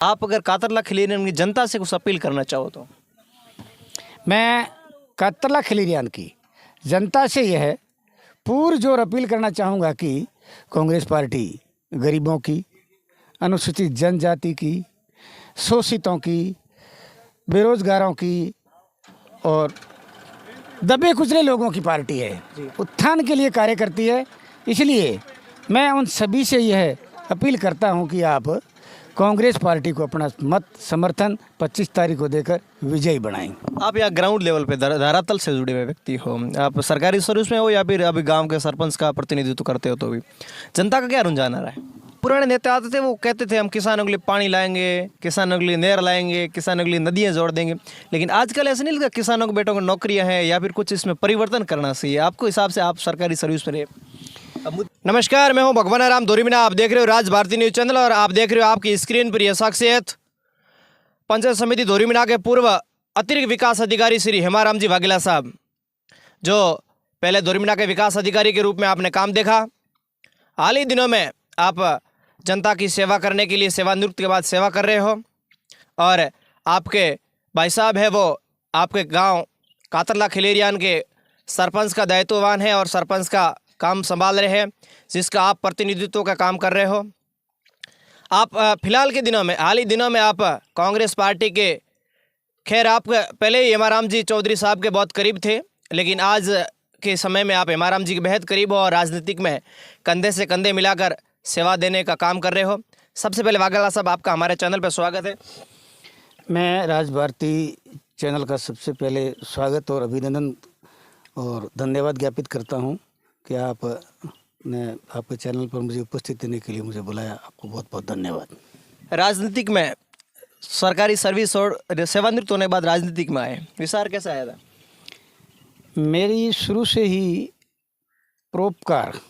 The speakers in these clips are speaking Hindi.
आप अगर कातरला खिलेरियन की जनता से कुछ अपील करना चाहो तो? मैं कातरला खिलेरियन की जनता से यह पुरजोर अपील करना चाहूँगा कि कांग्रेस पार्टी गरीबों की, अनुसूचित जनजाति की, शोषितों की, बेरोजगारों की और दबे कुचले लोगों की पार्टी है, उत्थान के लिए कार्य करती है। इसलिए मैं उन सभी से यह अपील करता हूं कि आप कांग्रेस पार्टी को अपना मत समर्थन 25 तारीख को देकर विजयी बनाएं। आप यहाँ ग्राउंड लेवल पे धरातल से जुड़े हुए व्यक्ति हो, आप सरकारी सर्विस में हो या फिर अभी गांव के सरपंच का प्रतिनिधित्व करते हो, तो भी जनता का क्या रुझान आ रहा है? पुराने नेता आते थे, वो कहते थे हम किसानों के लिए पानी लाएंगे, किसानों के लिए नहर लाएंगे, किसानों के लिए नदियाँ जोड़ देंगे, लेकिन आजकल ऐसा नहीं लगता किसानों के बेटों को नौकरियाँ हैं या फिर कुछ इसमें परिवर्तन करना चाहिए? आपको हिसाब से आप सरकारी सर्विस में रहे। नमस्कार, मैं हूं भगवान राम धोरीमीना, आप देख रहे हो राज भारती न्यूज़ चैनल और आप देख रहे हो आपकी स्क्रीन पर यह शख्सियत पंचायत समिति धोरीमीना के पूर्व अतिरिक्त विकास अधिकारी श्री हेमाराम जी वाघेला साहब, जो पहले धोरीमीना के विकास अधिकारी के रूप में आपने काम देखा। हाल ही दिनों में आप जनता की सेवा करने के लिए सेवानिवृत्ति के बाद सेवा कर रहे हो और आपके भाई साहब है वो आपके गांव कातरला खिलेरियन के सरपंच का दायित्ववान है और सरपंच का काम संभाल रहे हैं, जिसका आप प्रतिनिधित्व का काम कर रहे हो। आप फिलहाल के दिनों में, हाल ही दिनों में आप कांग्रेस पार्टी के, खैर आप पहले ही हेमाराम जी चौधरी साहब के बहुत करीब थे, लेकिन आज के समय में आप हेमाराम जी के बेहद करीब हो और राजनीतिक में कंधे से कंधे मिलाकर सेवा देने का काम कर रहे हो। सबसे पहले वाघेला साहब, आपका हमारे चैनल पर स्वागत है। मैं राज भारती चैनल का सबसे पहले स्वागत और अभिनंदन और धन्यवाद ज्ञापित करता हूं कि आपने आपके चैनल पर मुझे उपस्थित देने के लिए मुझे बुलाया। आपको बहुत बहुत धन्यवाद। राजनीतिक में सरकारी सर्विस और सेवानिवृत्त होने के बाद राजनीतिक में आए, विचार कैसा आया था? मेरी शुरू से ही परोपकार,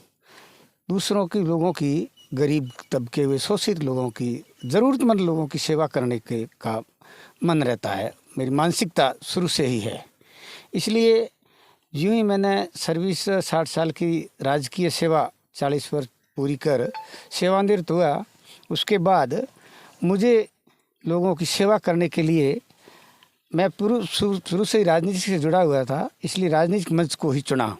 दूसरों की, लोगों की, गरीब तबके हुए शोषित लोगों की, ज़रूरतमंद लोगों की सेवा करने के का मन रहता है। मेरी मानसिकता शुरू से ही है। इसलिए यूँ ही मैंने सर्विस 60 साल की राजकीय सेवा 40 वर्ष पूरी कर सेवानिवृत्त हुआ। उसके बाद मुझे लोगों की सेवा करने के लिए, मैं शुरू से ही राजनीति से जुड़ा हुआ था, इसलिए राजनीतिक मंच को ही चुना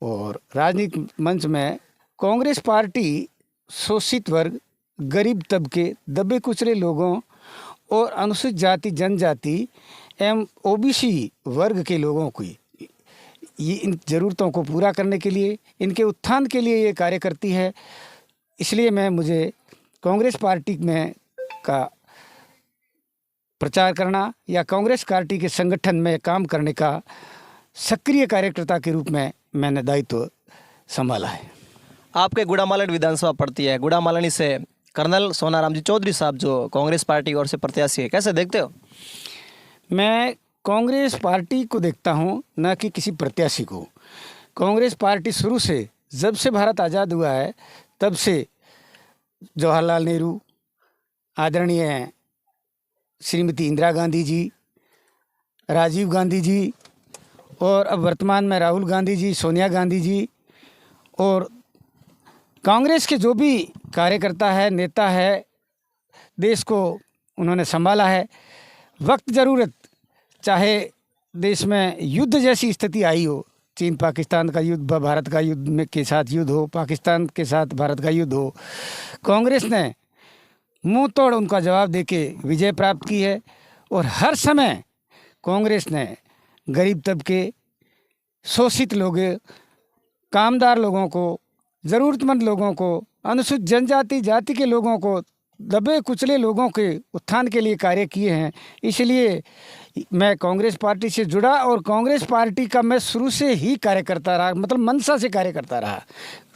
और राजनीतिक मंच में कांग्रेस पार्टी शोषित वर्ग, गरीब तबके, दबे कुचले लोगों और अनुसूचित जाति, जनजाति एवं ओबीसी वर्ग के लोगों की इन ज़रूरतों को पूरा करने के लिए, इनके उत्थान के लिए ये कार्य करती है। इसलिए मुझे कांग्रेस पार्टी में का प्रचार करना या कांग्रेस पार्टी के संगठन में काम करने का सक्रिय कार्यकर्ता के रूप में मैंने दायित्व संभाला है। आपके गुड़ामालनी विधानसभा पड़ती है, गुड़ामालनी से कर्नल सोनाराम जी चौधरी साहब जो कांग्रेस पार्टी की ओर से प्रत्याशी है, कैसे देखते हो? मैं कांग्रेस पार्टी को देखता हूं, न कि किसी प्रत्याशी को। कांग्रेस पार्टी शुरू से, जब से भारत आज़ाद हुआ है तब से जवाहरलाल नेहरू, आदरणीय श्रीमती इंदिरा गांधी जी, राजीव गांधी जी और अब वर्तमान में राहुल गांधी जी, सोनिया गांधी जी और कांग्रेस के जो भी कार्यकर्ता है, नेता है, देश को उन्होंने संभाला है। वक्त ज़रूरत, चाहे देश में युद्ध जैसी स्थिति आई हो, चीन पाकिस्तान का युद्ध, भारत का युद्ध में के साथ युद्ध हो, पाकिस्तान के साथ भारत का युद्ध हो, कांग्रेस ने मुंह तोड़ उनका जवाब देके विजय प्राप्त की है। और हर समय कांग्रेस ने गरीब तबके, शोषित लोगों, कामदार लोगों को, ज़रूरतमंद लोगों को, अनुसूचित जनजाति जाति के लोगों को, दबे कुचले लोगों के उत्थान के लिए कार्य किए हैं। इसलिए मैं कांग्रेस पार्टी से जुड़ा और कांग्रेस पार्टी का मैं शुरू से ही कार्य करता रहा, मतलब मंशा से कार्य करता रहा।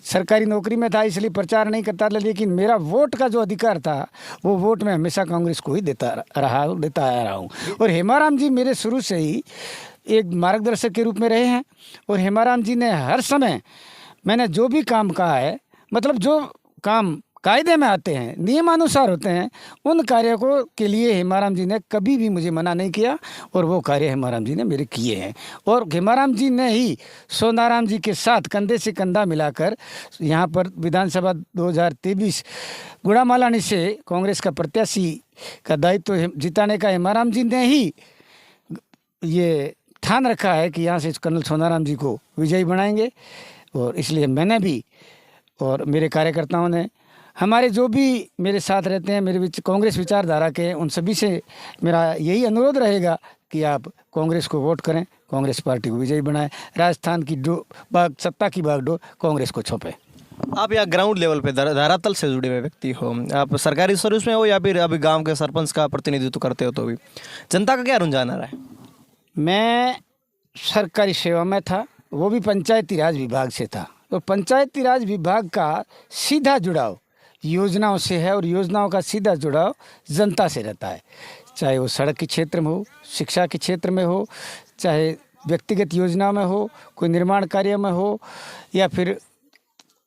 सरकारी नौकरी में था इसलिए प्रचार नहीं करता था, लेकिन मेरा वोट का जो अधिकार था वो वोट मैं हमेशा कांग्रेस को ही देता आ रहा हूँ। और हेमाराम जी मेरे शुरू से ही एक मार्गदर्शक के रूप में रहे हैं और हेमाराम जी ने हर समय मैंने जो भी काम कहा है, मतलब जो काम कायदे में आते हैं, नियमानुसार होते हैं, उन कार्यों को के लिए हेमाराम जी ने कभी भी मुझे मना नहीं किया और वो कार्य हेमाराम जी ने मेरे किए हैं। और हेमाराम जी ने ही सोनाराम जी के साथ कंधे से कंधा मिलाकर यहाँ पर विधानसभा 2023 गुड़ामालानी से कांग्रेस का प्रत्याशी का दायित्व जिताने का हेमाराम जी ने ही ये ठान रखा है कि यहाँ से कर्नल सोनाराम जी को विजयी बनाएंगे। और इसलिए मैंने भी और मेरे कार्यकर्ताओं ने, हमारे जो भी मेरे साथ रहते हैं, मेरे कांग्रेस विचारधारा के, उन सभी से मेरा यही अनुरोध रहेगा कि आप कांग्रेस को वोट करें, कांग्रेस पार्टी को विजयी बनाएं, राजस्थान की सत्ता की बागडोर कांग्रेस को सौंपें। आप यहाँ ग्राउंड लेवल पे धरातल से जुड़े हुए व्यक्ति हो, आप सरकारी सर्विस में हो या फिर अभी गांव के सरपंच का प्रतिनिधित्व करते हो, तो भी जनता का क्या रुझान आ रहा है? मैं सरकारी सेवा में था, वो भी पंचायती राज विभाग से था। तो पंचायती राज विभाग का सीधा जुड़ाव योजनाओं से है और योजनाओं का सीधा जुड़ाव जनता से रहता है, चाहे वो सड़क के क्षेत्र में हो, शिक्षा के क्षेत्र में हो, चाहे व्यक्तिगत योजना में हो, कोई निर्माण कार्य में हो, या फिर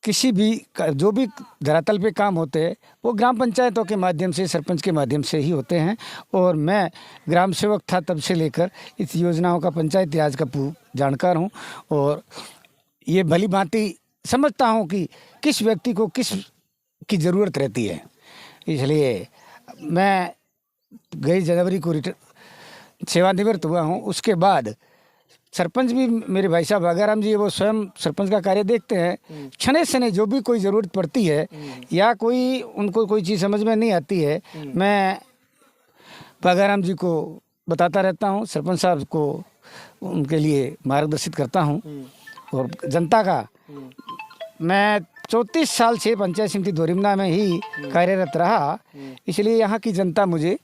किसी भी जो भी धरातल पे काम होते हैं वो ग्राम पंचायतों के माध्यम से, सरपंच के माध्यम से ही होते हैं। और मैं ग्राम सेवक था तब से लेकर इस योजनाओं का, पंचायती राज का जानकार हूँ और ये भली भांति समझता हूँ कि किस व्यक्ति को किस की ज़रूरत रहती है। इसलिए मैं गई जनवरी को सेवानिवृत्त हुआ हूँ। उसके बाद सरपंच भी मेरे भाई साहब बागाराम जी, वो स्वयं सरपंच का कार्य देखते हैं। छने छने जो भी कोई ज़रूरत पड़ती है या कोई उनको कोई चीज़ समझ में नहीं आती है, मैं बागाराम जी को बताता रहता हूँ, सरपंच साहब को उनके लिए मार्गदर्शित करता हूँ। और जनता का मैं 34 साल से पंचायत समिति दोरिमना में ही कार्यरत रहा, इसलिए यहाँ की जनता मुझे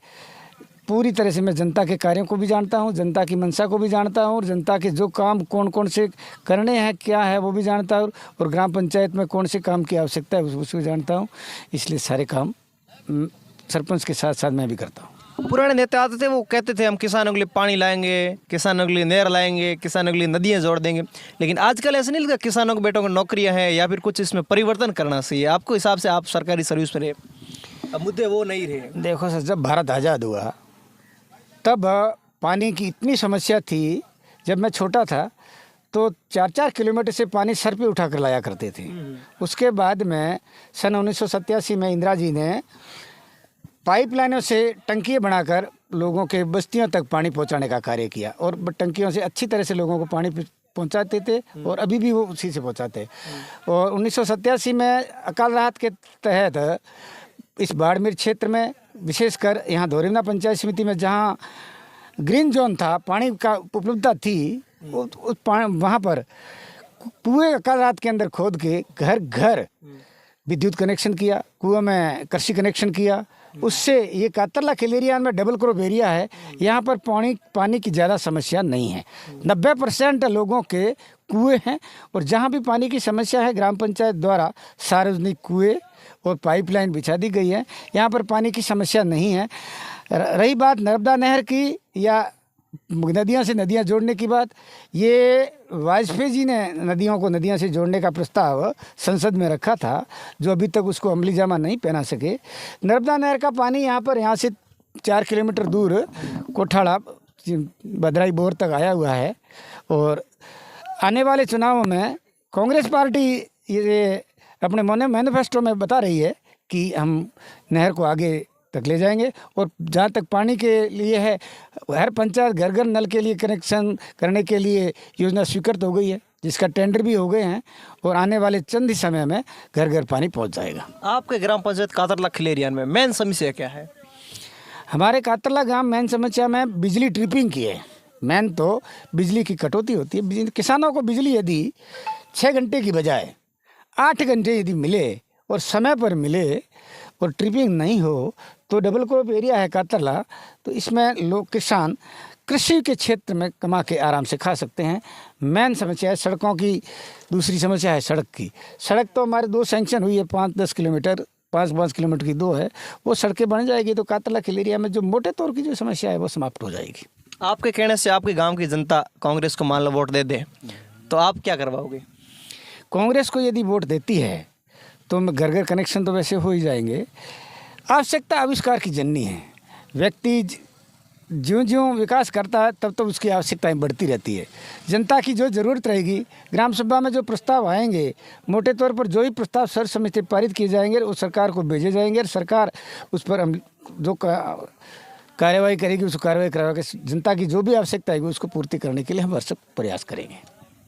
पूरी तरह से, मैं जनता के कार्यों को भी जानता हूँ, जनता की मंशा को भी जानता हूँ और जनता के जो काम कौन कौन से करने हैं, क्या है, वो भी जानता हूँ और ग्राम पंचायत में कौन से काम की आवश्यकता है उसको जानता हूँ। इसलिए सारे काम सरपंच के साथ साथ मैं भी करता हूँ। पुराने नेता आते थे, वो कहते थे हम किसानों के लिए पानी लाएंगे, किसानों के लिए नहर लाएंगे, किसानों के लिए नदियाँ जोड़ देंगे, लेकिन आजकल ऐसा नहीं लगता किसानों के बेटों को नौकरियाँ हैं या फिर कुछ इसमें परिवर्तन करना चाहिए? आपको हिसाब से, आप सरकारी सर्विस में रहे, अब मुद्दे वो नहीं रहे। देखो सर, जब भारत आज़ाद हुआ तब पानी की इतनी समस्या थी। जब मैं छोटा था तो 4-4 किलोमीटर से पानी सर पे उठा कर लाया करते थे। उसके बाद में सन 1987 में इंदिरा जी ने पाइपलाइनों से टंकियाँ बनाकर लोगों के बस्तियों तक पानी पहुंचाने का कार्य किया और टंकियों से अच्छी तरह से लोगों को पानी पहुंचाते थे और अभी भी वो उसी से पहुंचाते। और 1987 में अकाल राहत के तहत इस बाड़मेर क्षेत्र में, विशेषकर यहाँ दोरिमना पंचायत समिति में जहाँ ग्रीन जोन था, पानी का उपलब्धता थी, उस वहाँ पर कुएँ अकाल राहत के अंदर खोद के घर घर विद्युत कनेक्शन किया, कुएं में कृषि कनेक्शन किया। उससे ये कातरला खिलेरिया में डबल क्रॉप एरिया है, यहाँ पर पानी की ज़्यादा समस्या नहीं है। 90% लोगों के कुएं हैं और जहाँ भी पानी की समस्या है ग्राम पंचायत द्वारा सार्वजनिक कुएं और पाइपलाइन बिछा दी गई है, यहाँ पर पानी की समस्या नहीं है। रही बात नर्मदा नहर की या नदियों से नदियाँ जोड़ने की बात, ये वाजपेयी जी ने नदियों से जोड़ने का प्रस्ताव संसद में रखा था, जो अभी तक उसको अमली जामा नहीं पहना सके। नर्मदा नहर का पानी यहाँ से 4 किलोमीटर दूर कोठाड़ा भद्राई बोर तक आया हुआ है और आने वाले चुनावों में कांग्रेस पार्टी ये अपने मैनिफेस्टो में बता रही है कि हम नहर को आगे तक ले जाएंगे। और जहाँ तक पानी के लिए है, हर पंचायत घर घर नल के लिए कनेक्शन करने के लिए योजना स्वीकृत हो गई है, जिसका टेंडर भी हो गए हैं और आने वाले चंद ही समय में घर घर पानी पहुंच जाएगा। आपके ग्राम पंचायत कातरला खिलेरिया में मेन समस्या क्या है? हमारे कातरला ग्राम मेन समस्या में बिजली ट्रिपिंग की है। मेन तो बिजली की कटौती होती है। किसानों को बिजली यदि 6 घंटे की बजाय 8 घंटे यदि मिले और समय पर मिले और ट्रिपिंग नहीं हो तो डबल क्रॉप एरिया है कातरला, तो इसमें लोग किसान कृषि के क्षेत्र में कमा के आराम से खा सकते हैं। मेन समस्या है सड़कों की, दूसरी समस्या है सड़क की। सड़क तो हमारे 2 सैंक्शन हुई है, 5-10 किलोमीटर, 5 किलोमीटर की 2 है, वो सड़कें बन जाएगी तो कातरला खिलेरिया में जो मोटे तौर की जो समस्या है वो समाप्त हो जाएगी। आपके कहने से आपके गाँव की जनता कांग्रेस को मान लो वोट दे दे तो आप क्या करवाओगे? कांग्रेस को यदि वोट देती है तो घर घर कनेक्शन तो वैसे हो ही जाएंगे। आवश्यकता आविष्कार की जननी है। व्यक्ति ज्यों ज्यों विकास करता है तब तो उसकी आवश्यकताएं बढ़ती रहती है। जनता की जो ज़रूरत रहेगी, ग्राम सभा में जो प्रस्ताव आएंगे, मोटे तौर पर जो ही प्रस्ताव सर्वसम्मति पारित किए जाएंगे वो सरकार को भेजे जाएंगे और सरकार उस पर जो कार्यवाही करेगी उसको कार्रवाई करवा के जनता की जो भी आवश्यकता है उसको पूर्ति करने के लिए हम भरसक प्रयास करेंगे।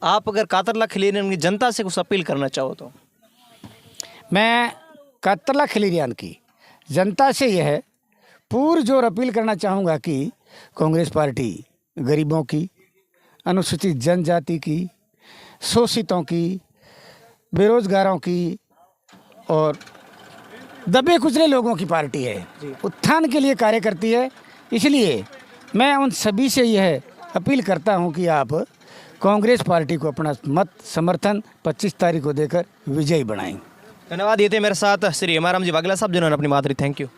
आप अगर कातरला खिलेरियान की जनता से कुछ अपील करना चाहो तो? मैं कातरला खिलेरियान की जनता से यह पुरजोर अपील करना चाहूँगा कि कांग्रेस पार्टी गरीबों की, अनुसूचित जनजाति की, शोषितों की, बेरोजगारों की और दबे कुचले लोगों की पार्टी है। उत्थान के लिए कार्य करती है। इसलिए मैं उन सभी से यह अपील करता हूं कि आप कांग्रेस पार्टी को अपना मत समर्थन 25 तारीख को देकर विजयी बनाएं। धन्यवाद। ये थे मेरे साथ श्री हेमाराम जी वाघेला साहब जिन्होंने अपनी बात रही। Thank you.